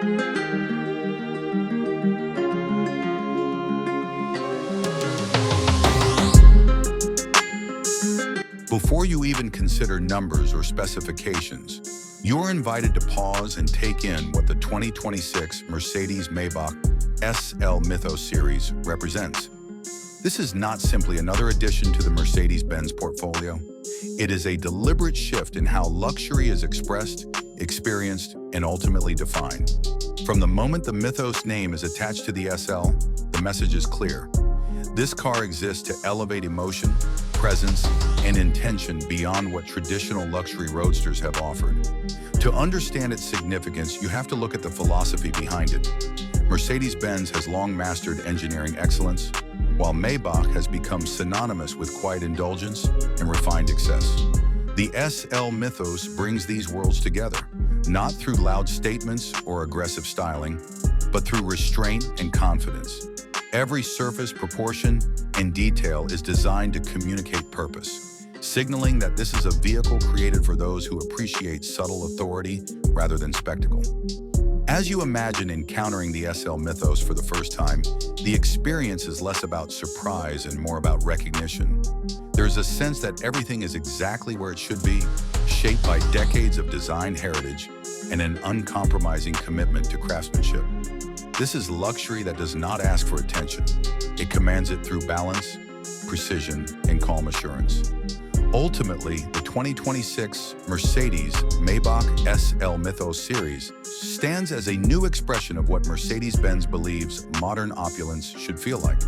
Before you even consider numbers or specifications, you're invited to pause and take in what the 2026 Mercedes-Maybach SL Mythos Series represents. This is not simply another addition to the Mercedes-Benz portfolio. It is a deliberate shift in how luxury is expressed, experienced, and ultimately defined. From the moment the Mythos name is attached to the SL, the message is clear. This car exists to elevate emotion, presence, and intention beyond what traditional luxury roadsters have offered. To understand its significance, you have to look at the philosophy behind it. Mercedes-Benz has long mastered engineering excellence, while Maybach has become synonymous with quiet indulgence and refined excess. The SL Mythos brings these worlds together, not through loud statements or aggressive styling, but through restraint and confidence. Every surface, proportion, and detail is designed to communicate purpose, signaling that this is a vehicle created for those who appreciate subtle authority rather than spectacle. As you imagine encountering the SL Mythos for the first time, the experience is less about surprise and more about recognition. There's a sense that everything is exactly where it should be, shaped by decades of design heritage and an uncompromising commitment to craftsmanship. This is luxury that does not ask for attention. It commands it through balance, precision, and calm assurance. Ultimately, the 2026 Mercedes-Maybach SL Mythos Series stands as a new expression of what Mercedes-Benz believes modern opulence should feel like.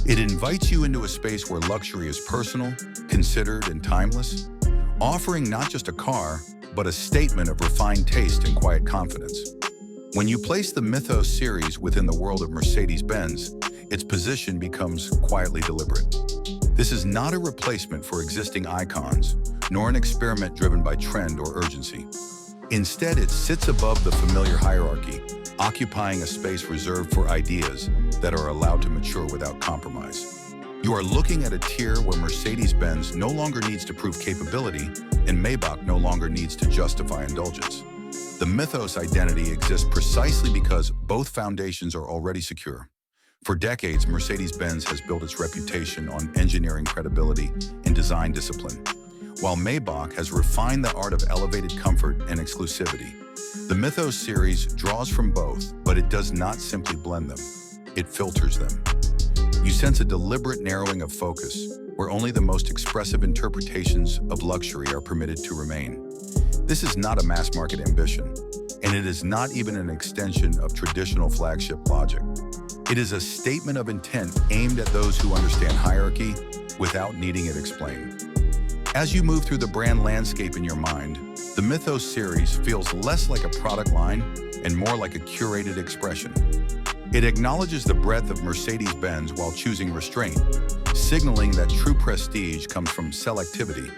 It invites you into a space where luxury is personal, considered, and timeless, offering not just a car, but a statement of refined taste and quiet confidence. When you place the Mythos series within the world of Mercedes-Benz, its position becomes quietly deliberate. This is not a replacement for existing icons, nor an experiment driven by trend or urgency. Instead, it sits above the familiar hierarchy, occupying a space reserved for ideas that are allowed to mature without compromise. You are looking at a tier where Mercedes-Benz no longer needs to prove capability, and Maybach no longer needs to justify indulgence. The Mythos identity exists precisely because both foundations are already secure. For decades, Mercedes-Benz has built its reputation on engineering credibility and design discipline, while Maybach has refined the art of elevated comfort and exclusivity. The Mythos series draws from both, but it does not simply blend them. It filters them. You sense a deliberate narrowing of focus, where only the most expressive interpretations of luxury are permitted to remain. This is not a mass-market ambition, and it is not even an extension of traditional flagship logic. It is a statement of intent aimed at those who understand hierarchy without needing it explained. As you move through the brand landscape in your mind, the Mythos series feels less like a product line and more like a curated expression. It acknowledges the breadth of Mercedes-Benz while choosing restraint, signaling that true prestige comes from selectivity.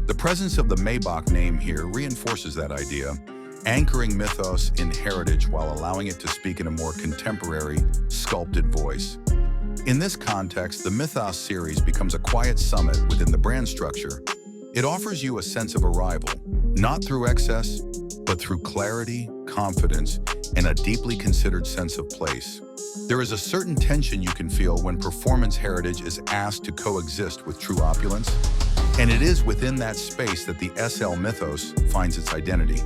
The presence of the Maybach name here reinforces that idea, anchoring Mythos in heritage while allowing it to speak in a more contemporary, sculpted voice. In this context, the Mythos series becomes a quiet summit within the brand structure. It offers you a sense of arrival, not through excess, but through clarity, confidence, and a deeply considered sense of place. There is a certain tension you can feel when performance heritage is asked to coexist with true opulence, and it is within that space that the SL Mythos finds its identity.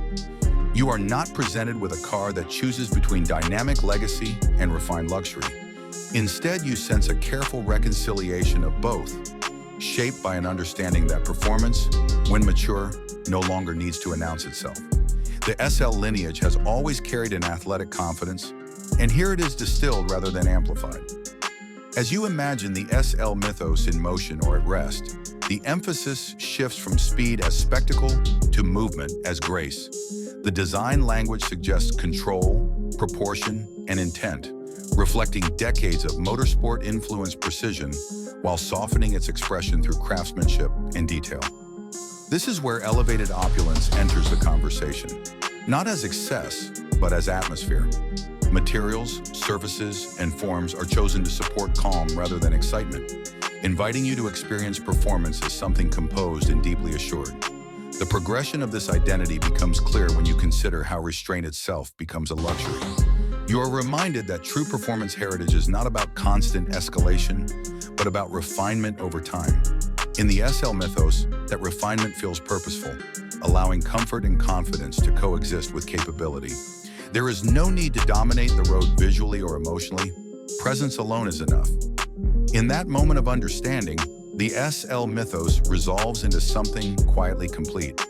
You are not presented with a car that chooses between dynamic legacy and refined luxury. Instead, you sense a careful reconciliation of both, shaped by an understanding that performance, when mature, no longer needs to announce itself. The SL lineage has always carried an athletic confidence, and here it is distilled rather than amplified. As you imagine the SL Mythos in motion or at rest, the emphasis shifts from speed as spectacle to movement as grace. The design language suggests control, proportion, and intent, reflecting decades of motorsport-influenced precision while softening its expression through craftsmanship and detail. This is where elevated opulence enters the conversation, not as excess, but as atmosphere. Materials, surfaces, and forms are chosen to support calm rather than excitement, inviting you to experience performance as something composed and deeply assured. The progression of this identity becomes clear when you consider how restraint itself becomes a luxury. You are reminded that true performance heritage is not about constant escalation, but about refinement over time. In the SL Mythos, that refinement feels purposeful, allowing comfort and confidence to coexist with capability. There is no need to dominate the road visually or emotionally. Presence alone is enough. In that moment of understanding, the SL Mythos resolves into something quietly complete.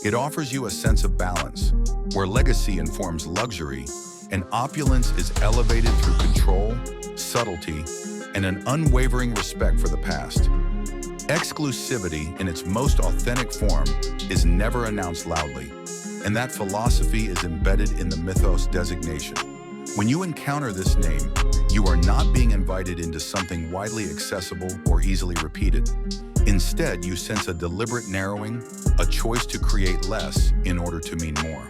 It offers you a sense of balance, where legacy informs luxury, and opulence is elevated through control, subtlety, and an unwavering respect for the past. Exclusivity, in its most authentic form, is never announced loudly, and that philosophy is embedded in the Mythos designation. When you encounter this name, you are not being invited into something widely accessible or easily repeated. Instead, you sense a deliberate narrowing, a choice to create less in order to mean more.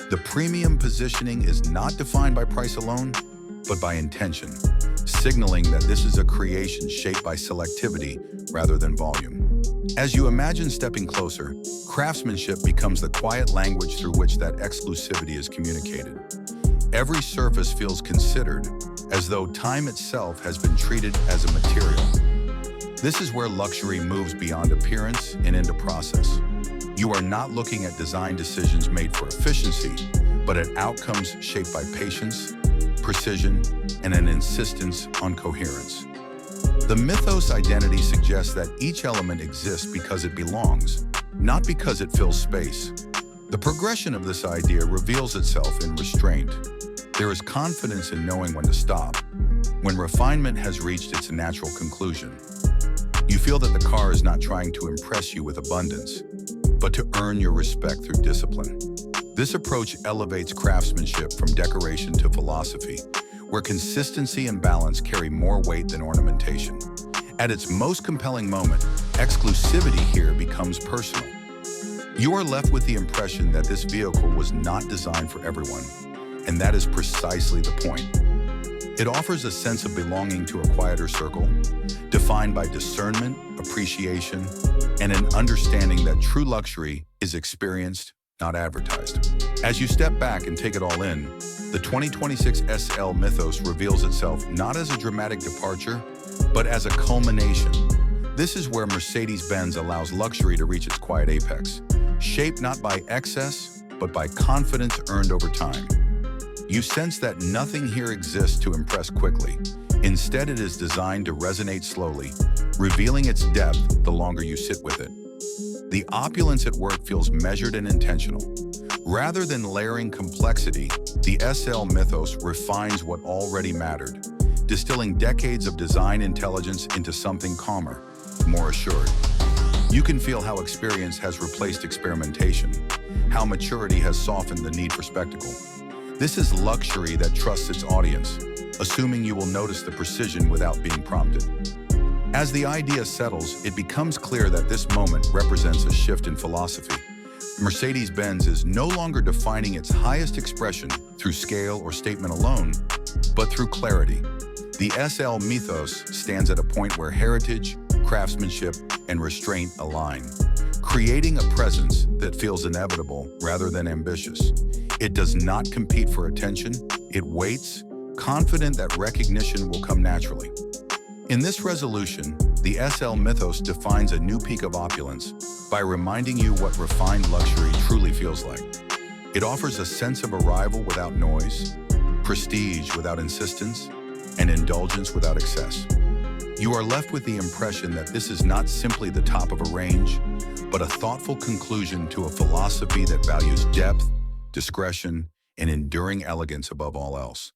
The premium positioning is not defined by price alone, but by intention, signaling that this is a creation shaped by selectivity rather than volume. As you imagine stepping closer, craftsmanship becomes the quiet language through which that exclusivity is communicated. Every surface feels considered, as though time itself has been treated as a material. This is where luxury moves beyond appearance and into process. You are not looking at design decisions made for efficiency, but at outcomes shaped by patience, precision, and an insistence on coherence. The Mythos identity suggests that each element exists because it belongs, not because it fills space. The progression of this idea reveals itself in restraint. There is confidence in knowing when to stop, when refinement has reached its natural conclusion. You feel that the car is not trying to impress you with abundance, but to earn your respect through discipline. This approach elevates craftsmanship from decoration to philosophy, where consistency and balance carry more weight than ornamentation. At its most compelling moment, exclusivity here becomes personal. You are left with the impression that this vehicle was not designed for everyone, and that is precisely the point. It offers a sense of belonging to a quieter circle, defined by discernment, appreciation, and an understanding that true luxury is experienced, not advertised. As you step back and take it all in, the 2026 SL Mythos reveals itself not as a dramatic departure, but as a culmination. This is where Mercedes-Benz allows luxury to reach its quiet apex, shaped not by excess, but by confidence earned over time. You sense that nothing here exists to impress quickly. Instead, it is designed to resonate slowly, revealing its depth the longer you sit with it. The opulence at work feels measured and intentional. Rather than layering complexity, the SL Mythos refines what already mattered, distilling decades of design intelligence into something calmer, more assured. You can feel how experience has replaced experimentation, how maturity has softened the need for spectacle. This is luxury that trusts its audience, assuming you will notice the precision without being prompted. As the idea settles, it becomes clear that this moment represents a shift in philosophy. Mercedes-Benz is no longer defining its highest expression through scale or statement alone, but through clarity. The SL Mythos stands at a point where heritage, craftsmanship, and restraint align, creating a presence that feels inevitable rather than ambitious. It does not compete for attention, it waits, confident that recognition will come naturally. In this resolution, the SL Mythos defines a new peak of opulence by reminding you what refined luxury truly feels like. It offers a sense of arrival without noise, prestige without insistence, and indulgence without excess. You are left with the impression that this is not simply the top of a range, but a thoughtful conclusion to a philosophy that values depth, discretion, and enduring elegance above all else.